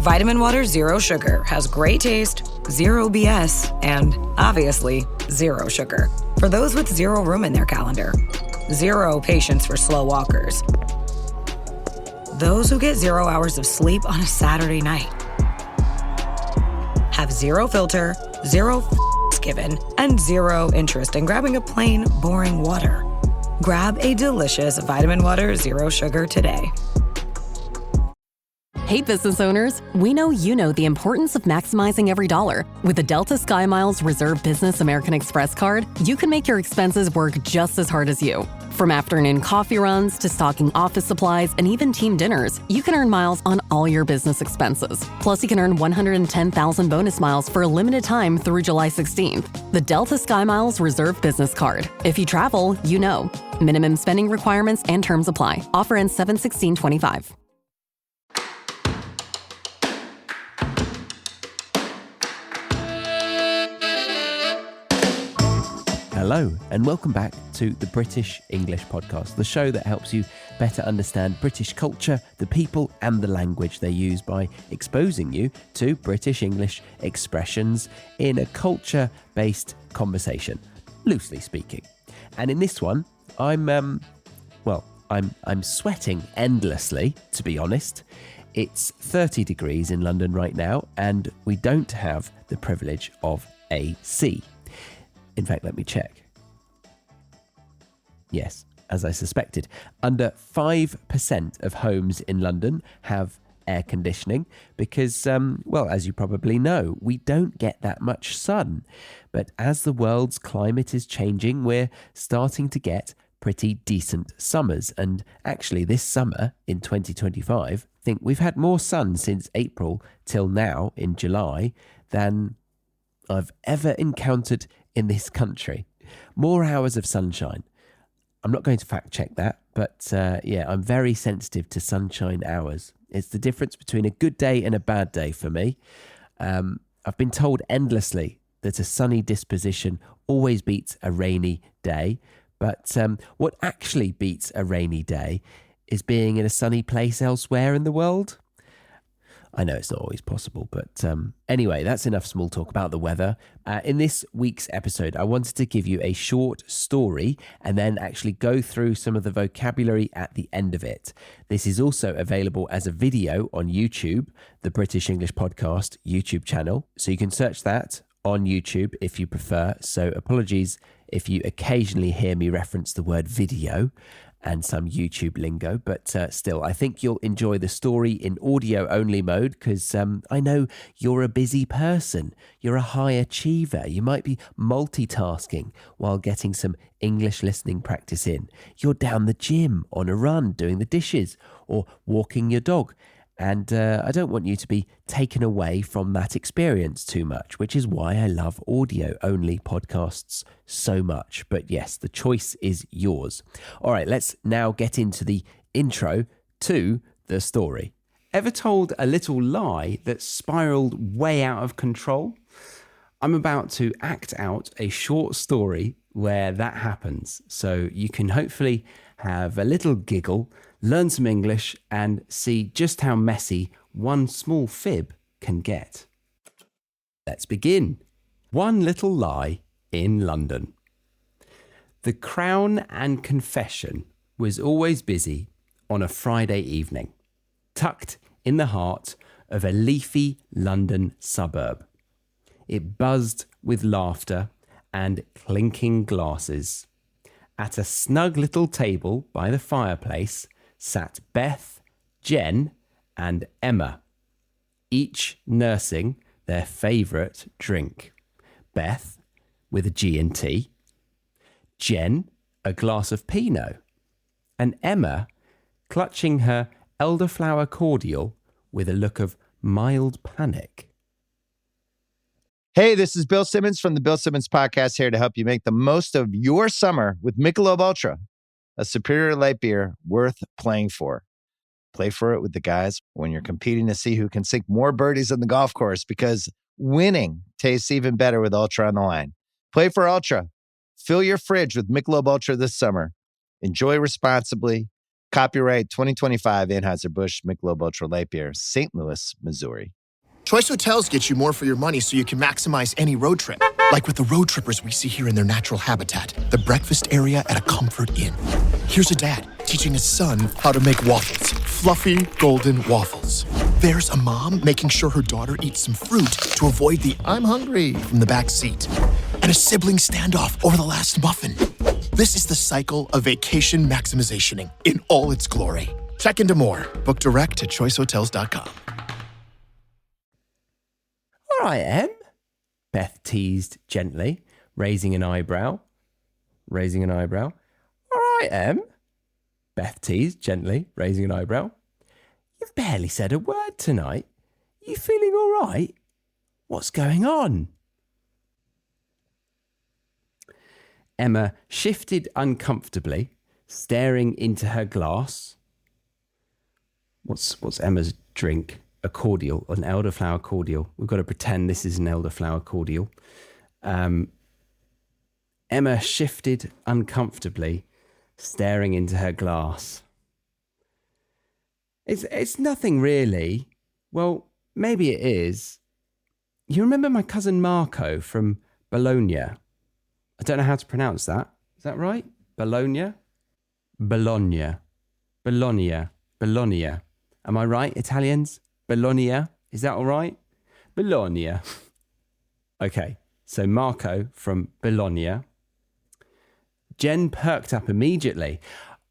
Vitamin Water Zero Sugar has great taste, zero BS, and obviously, zero sugar. For those with zero room in their calendar. Zero patience for slow walkers. Those who get 0 hours of sleep on a Saturday night. Have zero filter, zero given, and zero interest in grabbing a plain, boring water. Grab a delicious Vitamin Water Zero Sugar today. Hey, business owners, we know you know the importance of maximizing every dollar. With the Delta SkyMiles Reserve Business American Express card, you can make your expenses work just as hard as you. From afternoon coffee runs to stocking office supplies and even team dinners, you can earn miles on all your business expenses. Plus, you can earn 110,000 bonus miles for a limited time through July 16th. The Delta SkyMiles Reserve Business Card. If you travel, you know. Minimum spending requirements and terms apply. Offer ends 7/16/25. Hello, and welcome back to the British English Podcast, the show that helps you better understand British culture, the people, and the language they use by exposing you to British English expressions in a culture-based conversation, loosely speaking. And in this one, I'm sweating endlessly, to be honest. It's 30 degrees in London right now, and we don't have the privilege of AC. In fact, let me check. Yes, as I suspected, under 5% of homes in London have air conditioning because, as you probably know, we don't get that much sun. But as the world's climate is changing, we're starting to get pretty decent summers. And actually, this summer in 2025, I think we've had more sun since April till now in July than I've ever encountered in this country. More hours of sunshine. I'm not going to fact check that, but I'm very sensitive to sunshine hours. It's the difference between a good day and a bad day for me. I've been told endlessly that a sunny disposition always beats a rainy day. But what actually beats a rainy day is being in a sunny place elsewhere in the world. I know it's not always possible, but anyway, that's enough small talk about the weather. In this week's episode, I wanted to give you a short story and then actually go through some of the vocabulary at the end of it. This is also available as a video on YouTube, the British English Podcast YouTube channel. So you can search that on YouTube if you prefer. So apologies if you occasionally hear me reference the word video and some YouTube lingo, but still, I think you'll enjoy the story in audio-only mode because I know you're a busy person, you're a high achiever, you might be multitasking while getting some English listening practice in. You're down the gym, on a run, doing the dishes, or walking your dog. And I don't want you to be taken away from that experience too much, which is why I love audio-only podcasts so much. But yes, the choice is yours. All right, let's now get into the intro to the story. Ever told a little lie that spiraled way out of control? I'm about to act out a short story where that happens. So you can hopefully have a little giggle, learn some English, and see just how messy one small fib can get. Let's begin. One little lie in London. The Crown and Confession was always busy on a Friday evening, tucked in the heart of a leafy London suburb. It buzzed with laughter and clinking glasses. At a snug little table by the fireplace sat Beth, Jen, and Emma, each nursing their favourite drink. Beth with a G&T, Jen a glass of Pinot, and Emma clutching her elderflower cordial with a look of mild panic. Hey, this is Bill Simmons from the Bill Simmons Podcast, here to help you make the most of your summer with Michelob Ultra, a superior light beer worth playing for. Play for it with the guys when you're competing to see who can sink more birdies on the golf course, because winning tastes even better with Ultra on the line. Play for Ultra. Fill your fridge with Michelob Ultra this summer. Enjoy responsibly. Copyright 2025 Anheuser-Busch Michelob Ultra Light Beer, St. Louis, Missouri. Choice Hotels get you more for your money so you can maximize any road trip. Like with the road trippers we see here in their natural habitat, the breakfast area at a Comfort Inn. Here's a dad teaching his son how to make waffles, fluffy golden waffles. There's a mom making sure her daughter eats some fruit to avoid the "I'm hungry" from the back seat. And a sibling standoff over the last muffin. This is the cycle of vacation maximizationing in all its glory. Check into more. Book direct at choicehotels.com. All right, Em, Beth teased gently, raising an eyebrow. All right, Em, Beth teased gently, raising an eyebrow. You've barely said a word tonight. You feeling all right? What's going on? Emma shifted uncomfortably, staring into her glass. What's Emma's drink? A cordial, an elderflower cordial. We've got to pretend this is an elderflower cordial. Emma shifted uncomfortably, staring into her glass. It's nothing really. Well, maybe it is. You remember my cousin Marco from Bologna? I don't know how to pronounce that. Is that right? Bologna? Bologna. Am I right, Italians? Bologna. Is that all right? Bologna. Okay, so Marco from Bologna. Jen perked up immediately.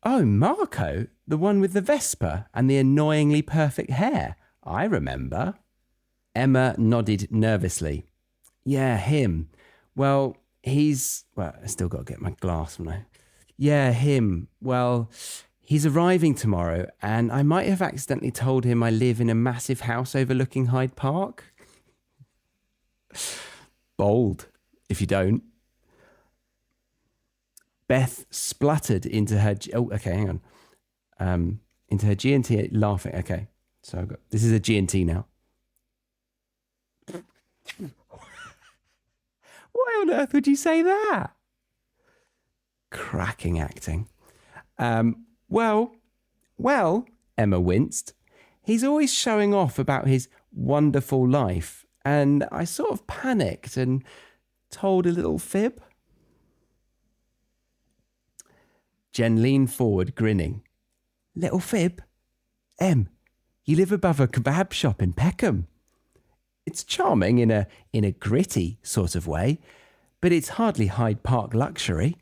Oh, Marco, the one with the Vespa and the annoyingly perfect hair. I remember. Emma nodded nervously. Yeah, him. Well, I still got to get my glass, haven't I? Yeah, him. Well, he's arriving tomorrow, and I might have accidentally told him I live in a massive house overlooking Hyde Park. Bold, if you don't. Beth spluttered into her... Oh, okay, hang on. Into her G&T laughing. Okay, so this is a G&T now. Why on earth would you say that? Cracking acting. Well, Emma winced. He's always showing off about his wonderful life, and I sort of panicked and told a little fib. Jen leaned forward, grinning. Little fib? Em, you live above a kebab shop in Peckham. It's charming in a gritty sort of way, but it's hardly Hyde Park luxury.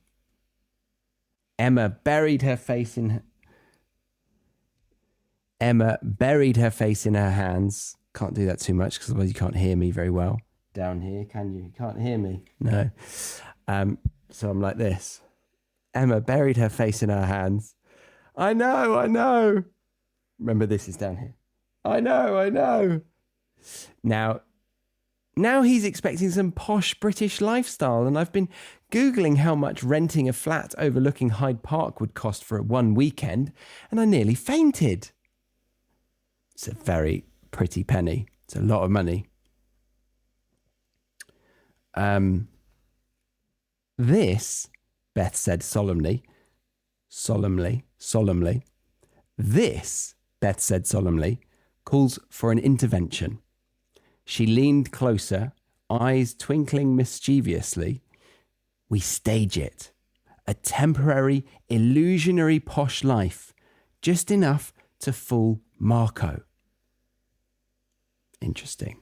Emma buried her face in her hands. Can't do that too much because otherwise you can't hear me very well. Down here, can you? You can't hear me. No. So I'm like this. Emma buried her face in her hands. I know. Remember, this is down here. I know. Now he's expecting some posh British lifestyle, and I've been Googling how much renting a flat overlooking Hyde Park would cost for one weekend, and I nearly fainted. It's a very pretty penny. It's a lot of money. This, Beth said solemnly. This, Beth said solemnly, calls for an intervention. She leaned closer, eyes twinkling mischievously. We stage it. A temporary, illusionary posh life, just enough to fool Marco. Interesting.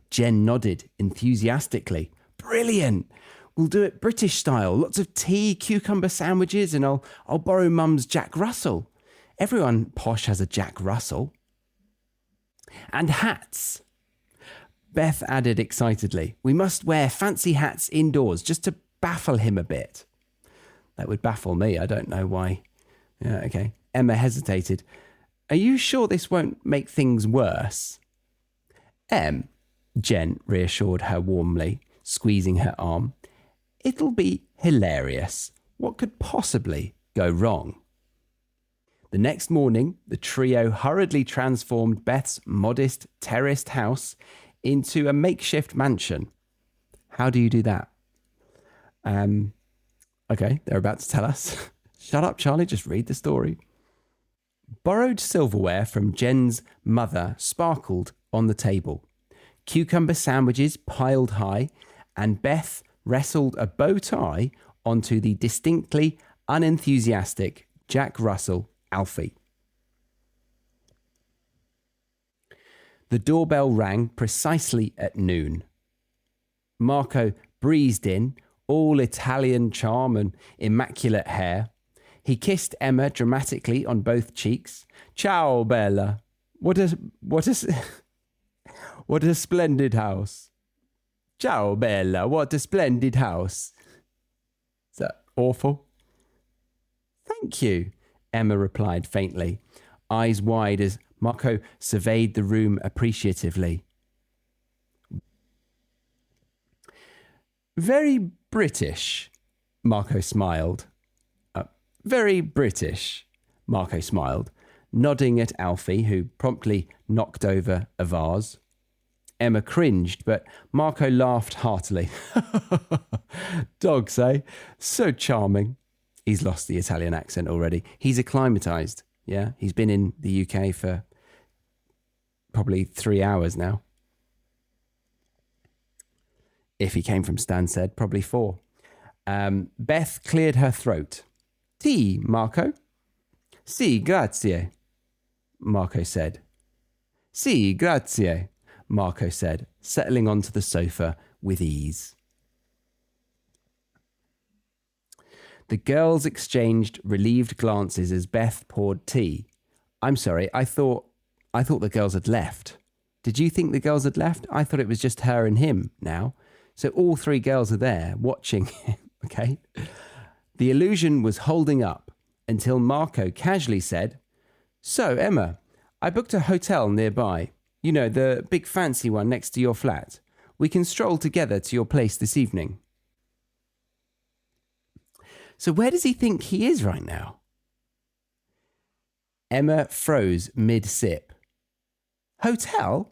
Jen nodded enthusiastically. Brilliant. We'll do it British style. Lots of tea, cucumber sandwiches, and I'll borrow Mum's Jack Russell. Everyone posh has a Jack Russell. And hats. Beth added excitedly. We must wear fancy hats indoors just to baffle him a bit. That would baffle me. I don't know why. Yeah, okay. Emma hesitated. Are you sure this won't make things worse? Jen reassured her warmly, squeezing her arm. It'll be hilarious. What could possibly go wrong? The next morning, the trio hurriedly transformed Beth's modest terraced house into a makeshift mansion. How do you do that? Okay, they're about to tell us. Shut up, Charlie, just read the story. Borrowed silverware from Jen's mother sparkled on the table, cucumber sandwiches piled high, and Beth wrestled a bow tie onto the distinctly unenthusiastic Jack Russell Alfie. The doorbell rang precisely at noon. Marco breezed in, all Italian charm and immaculate hair. He kissed Emma dramatically on both cheeks. Ciao, Bella. What a splendid house. Ciao, Bella. What a splendid house. Is that awful? Thank you, Emma replied faintly, eyes wide as Marco surveyed the room appreciatively. Very British, Marco smiled. Very British, Marco smiled, nodding at Alfie, who promptly knocked over a vase. Emma cringed, but Marco laughed heartily. Dogs, eh? So charming. He's lost the Italian accent already. He's acclimatized, yeah? He's been in the UK for probably 3 hours now. If he came from Stansted, probably 4. Beth cleared her throat. Tea, Marco? Sì, grazie, Marco said. Sì, grazie, Marco said, settling onto the sofa with ease. The girls exchanged relieved glances as Beth poured tea. I'm sorry, I thought the girls had left. Did you think the girls had left? I thought it was just her and him now. So all 3 girls are there watching him, okay? The illusion was holding up until Marco casually said, So, Emma, I booked a hotel nearby. You know, the big fancy one next to your flat. We can stroll together to your place this evening. So where does he think he is right now? Emma froze mid-sip. Hotel?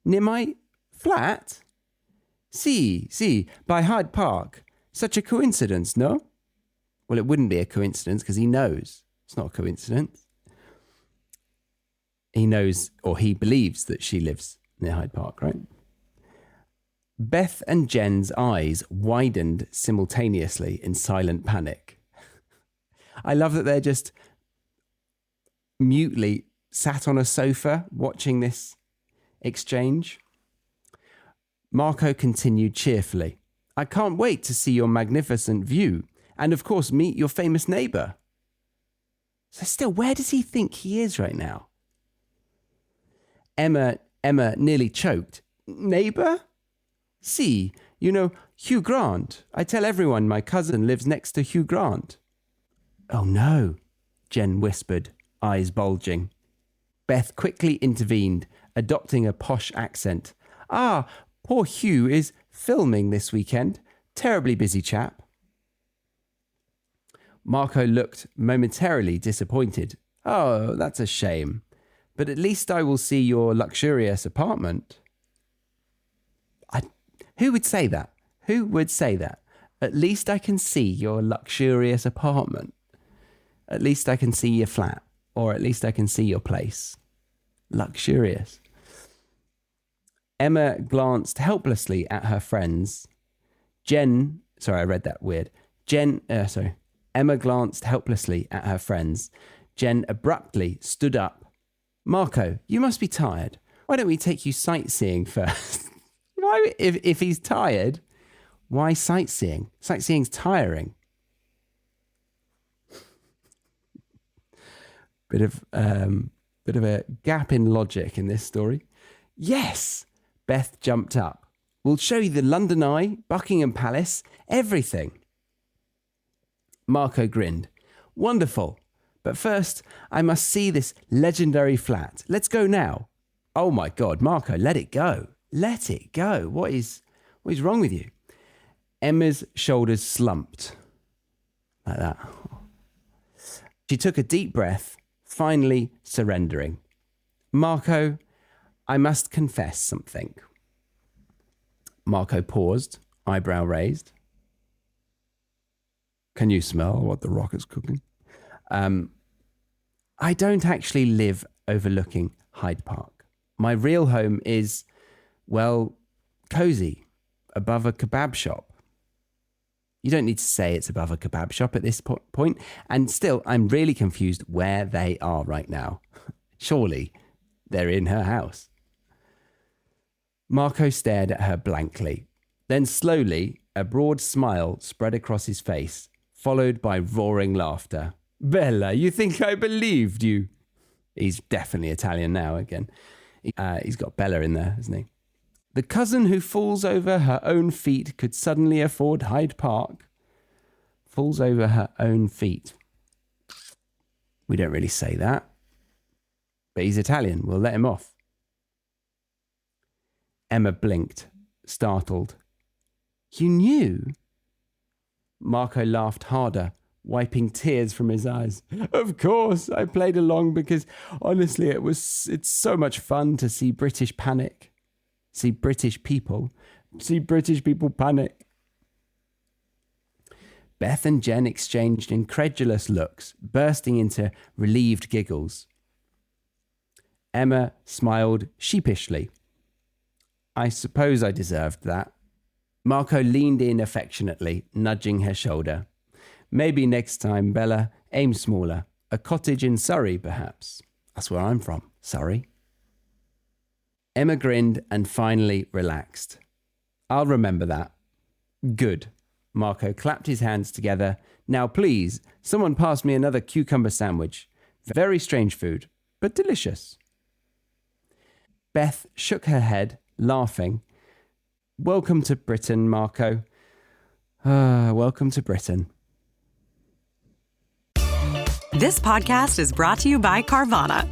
Near my flat? Si, by Hyde Park. Such a coincidence, no? Well, it wouldn't be a coincidence because he knows. It's not a coincidence. He knows, or he believes, that she lives near Hyde Park, right? Beth and Jen's eyes widened simultaneously in silent panic. I love that they're just mutely sat on a sofa watching this exchange. Marco continued cheerfully. I can't wait to see your magnificent view and, of course, meet your famous neighbour. So still, where does he think he is right now? Emma nearly choked. Neighbour? See, you know, Hugh Grant. I tell everyone my cousin lives next to Hugh Grant. Oh no, Jen whispered, eyes bulging. Beth quickly intervened, adopting a posh accent. Ah, poor Hugh is filming this weekend. Terribly busy chap. Marco looked momentarily disappointed. Oh, that's a shame. But at least I will see your luxurious apartment. Who would say that? Who would say that? At least I can see your luxurious apartment. At least I can see your flat. Or at least I can see your place. Luxurious. Emma glanced helplessly at her friends. Emma glanced helplessly at her friends. Jen abruptly stood up. Marco, you must be tired. Why don't we take you sightseeing first? Why, if he's tired, why sightseeing? Sightseeing's tiring. Bit of a gap in logic in this story. Yes, Beth jumped up. We'll show you the London Eye, Buckingham Palace, everything. Marco grinned. Wonderful. But first, I must see this legendary flat. Let's go now. Oh my God, Marco, let it go. Let it go. What is wrong with you? Emma's shoulders slumped. Like that. She took a deep breath, finally surrendering. Marco, I must confess something. Marco paused, eyebrow raised. Can you smell what the rocket's cooking? I don't actually live overlooking Hyde Park. My real home is, well, cozy, above a kebab shop. You don't need to say it's above a kebab shop at this point. And still, I'm really confused where they are right now. Surely they're in her house. Marco stared at her blankly. Then slowly, a broad smile spread across his face, followed by roaring laughter. Bella, you think I believed you? He's definitely Italian now again. He's got Bella in there, hasn't he? The cousin who falls over her own feet could suddenly afford Hyde Park. Falls over her own feet. We don't really say that. But he's Italian. We'll let him off. Emma blinked, startled. You knew? Marco laughed harder, wiping tears from his eyes. Of course, I played along because, honestly, it's so much fun to see British panic. See British people panic. Beth and Jen exchanged incredulous looks, bursting into relieved giggles. Emma smiled sheepishly. I suppose I deserved that. Marco leaned in affectionately, nudging her shoulder. Maybe next time, Bella, aim smaller. A cottage in Surrey, perhaps. That's where I'm from, Surrey. Emma grinned and finally relaxed. I'll remember that. Good. Marco clapped his hands together. Now, please, someone pass me another cucumber sandwich. Very strange food, but delicious. Beth shook her head, laughing. Welcome to Britain, Marco. Welcome to Britain. This podcast is brought to you by Carvana.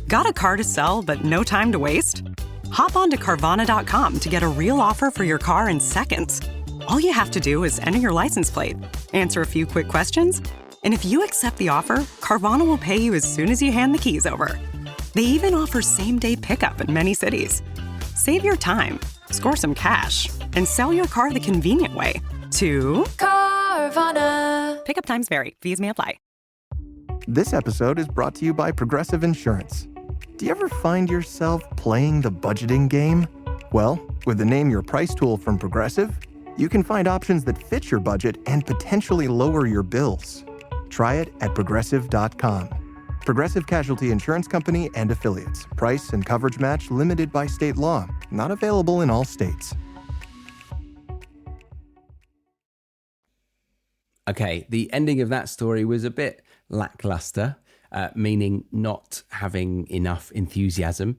Got a car to sell but no time to waste? Hop on to Carvana.com to get a real offer for your car in seconds. All you have to do is enter your license plate, answer a few quick questions, and if you accept the offer, Carvana will pay you as soon as you hand the keys over. They even offer same-day pickup in many cities. Save your time, score some cash, and sell your car the convenient way to Carvana. Pickup times vary. Fees may apply. This episode is brought to you by Progressive Insurance. Do you ever find yourself playing the budgeting game? Well, with the Name Your Price tool from Progressive, you can find options that fit your budget and potentially lower your bills. Try it at Progressive.com. Progressive Casualty Insurance Company and Affiliates. Price and coverage match limited by state law. Not available in all states. Okay, the ending of that story was a bit lackluster, meaning not having enough enthusiasm.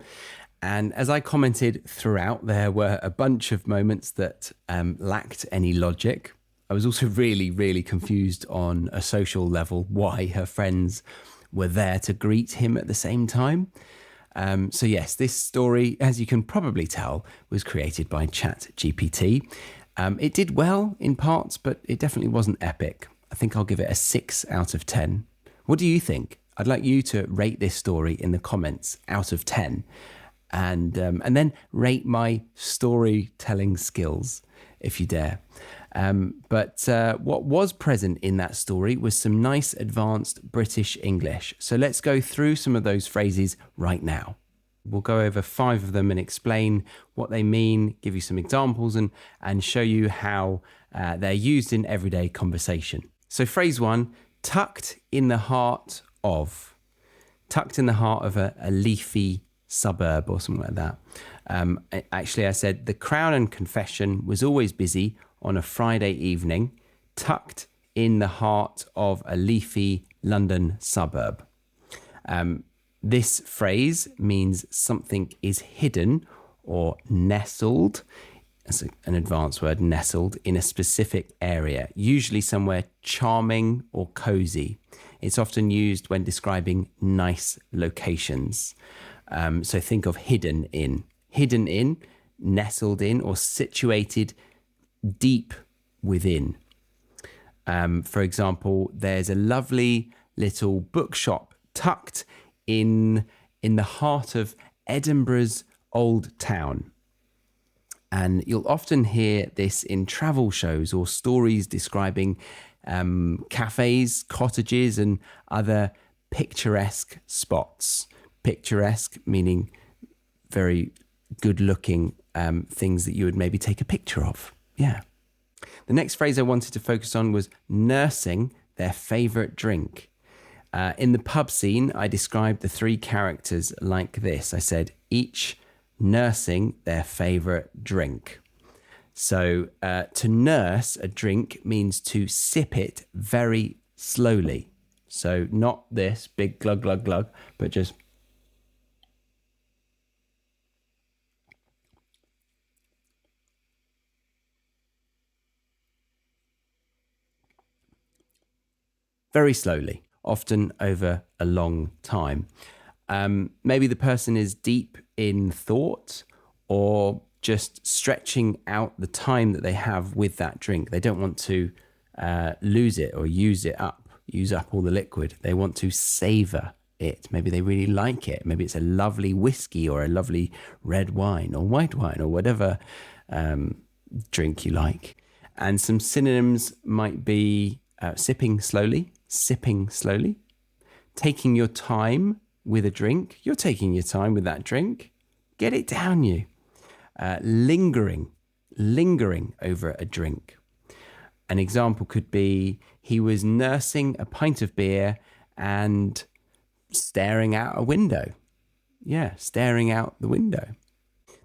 And as I commented throughout, there were a bunch of moments that lacked any logic. I was also really, really confused on a social level why her friends were there to greet him at the same time. So yes, this story, as you can probably tell, was created by ChatGPT. It did well in parts, but it definitely wasn't epic. I think I'll give it a 6 out of 10. What do you think? I'd like you to rate this story in the comments out of 10. And then rate my storytelling skills, if you dare. But what was present in that story was some nice advanced British English. So let's go through some of those phrases right now. We'll go over 5 of them and explain what they mean, give you some examples and show you how they're used in everyday conversation. So phrase 1, tucked in the heart of. Tucked in the heart of a leafy suburb or something like that. Actually, I said the Crown and Confession was always busy on a Friday evening, tucked in the heart of a leafy London suburb. This phrase means something is hidden or nestled. That's an advanced word, nestled, in a specific area, usually somewhere charming or cozy. It's often used when describing nice locations. So think of hidden in, nestled in, or situated deep within. For example, there's a lovely little bookshop tucked in the heart of Edinburgh's old town. And you'll often hear this in travel shows or stories describing cafes, cottages, and other picturesque spots. Picturesque meaning very good looking things that you would maybe take a picture of. Yeah. The next phrase I wanted to focus on was nursing their favorite drink. In the pub scene, I described the three characters like this. I said, each nursing their favorite drink. So to nurse a drink means to sip it very slowly. So not this big glug, glug, glug, but just very slowly, often over a long time. Maybe the person is deep in thought or just stretching out the time that they have with that drink. They don't want to lose it or use up all the liquid. They want to savor it. Maybe they really like it. Maybe it's a lovely whiskey or a lovely red wine or white wine or whatever drink you like. And some synonyms might be sipping slowly, taking your time with a drink. You're taking your time with that drink. Get it down you. Lingering over a drink. An example could be he was nursing a pint of beer and staring out a window. Yeah, staring out the window.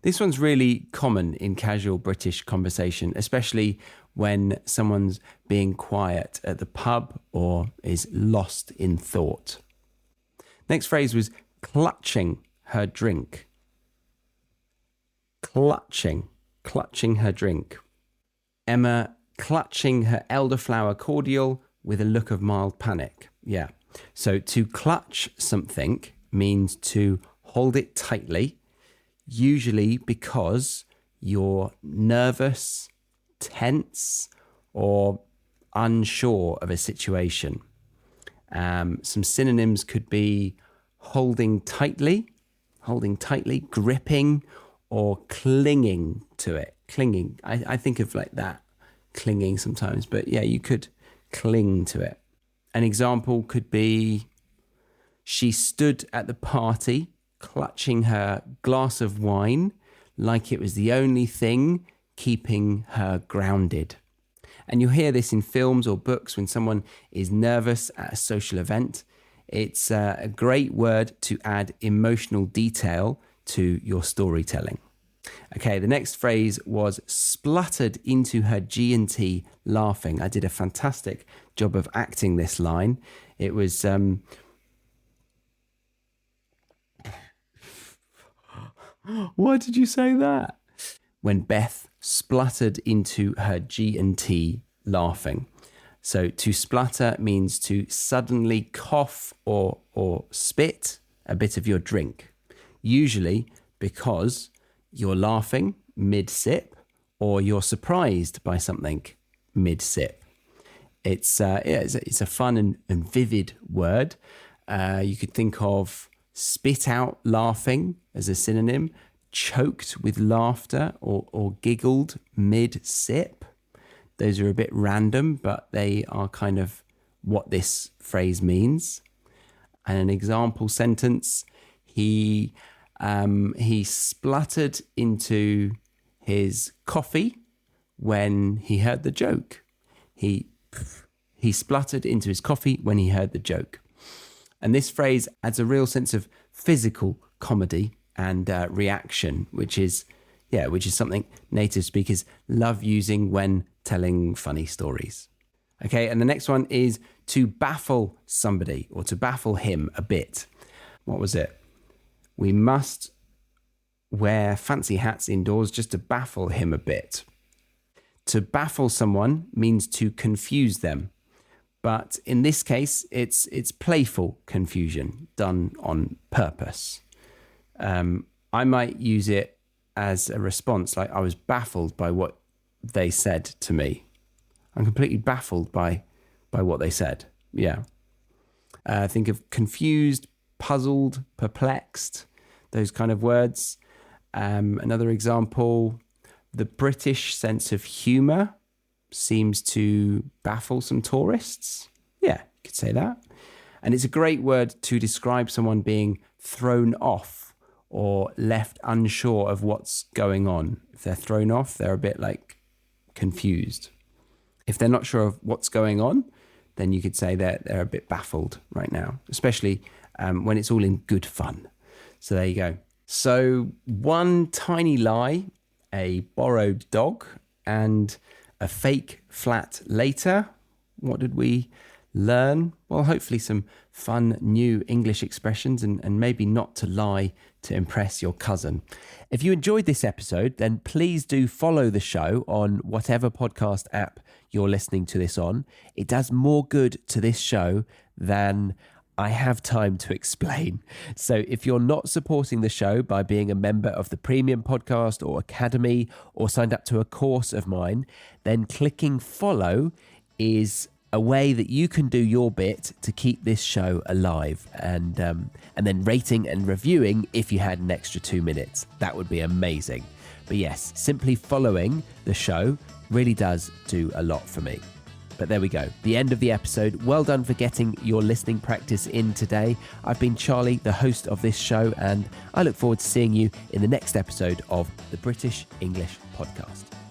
This one's really common in casual British conversation, especially when someone's being quiet at the pub or is lost in thought. Next phrase was clutching her drink. Clutching her drink. Emma clutching her elderflower cordial with a look of mild panic. Yeah. So to clutch something means to hold it tightly, usually because you're nervous, tense, or unsure of a situation. Some synonyms could be holding tightly, gripping, or clinging to it. Clinging. I think of like that, clinging sometimes, but yeah, you could cling to it. An example could be she stood at the party clutching her glass of wine like it was the only thing keeping her grounded. And you'll hear this in films or books when someone is nervous at a social event. It's a great word to add emotional detail to your storytelling. Okay, the next phrase was spluttered into her G&T laughing. I did a fantastic job of acting this line. It was... Why did you say that? When Beth spluttered into her G&T laughing. So to splutter means to suddenly cough or spit a bit of your drink, usually because you're laughing mid-sip or you're surprised by something mid-sip. It's a fun and vivid word. You could think of spit out laughing as a synonym, choked with laughter or giggled mid-sip. Those are a bit random, but they are kind of what this phrase means. And an example sentence, he spluttered into his coffee when he heard the joke. He spluttered into his coffee when he heard the joke. And this phrase adds a real sense of physical comedy and reaction, which is something native speakers love using when telling funny stories. Okay, and the next one is to baffle somebody or to baffle him a bit. What was it? We must wear fancy hats indoors just to baffle him a bit. To baffle someone means to confuse them. But in this case, it's playful confusion done on purpose. I might use it as a response, like I was baffled by what they said to me. I'm completely baffled by what they said. Yeah. Think of confused, puzzled, perplexed, those kind of words. Another example, the British sense of humour seems to baffle some tourists. Yeah, you could say that. And it's a great word to describe someone being thrown off or left unsure of what's going on. If they're thrown off, they're a bit like confused. If they're not sure of what's going on, then you could say that they're a bit baffled right now, especially when it's all in good fun. So there you go. So one tiny lie, a borrowed dog, and a fake flat later. What did we learn? Well, hopefully some fun new English expressions and maybe not to lie to impress your cousin. If you enjoyed this episode, then please do follow the show on whatever podcast app you're listening to this on. It does more good to this show than I have time to explain. So if you're not supporting the show by being a member of the Premium Podcast or Academy or signed up to a course of mine, then clicking follow is a way that you can do your bit to keep this show alive, and then rating and reviewing if you had an extra 2 minutes. That would be amazing. But yes, simply following the show really does do a lot for me. But there we go. The end of the episode. Well done for getting your listening practice in today. I've been Charlie, the host of this show, and I look forward to seeing you in the next episode of the British English Podcast.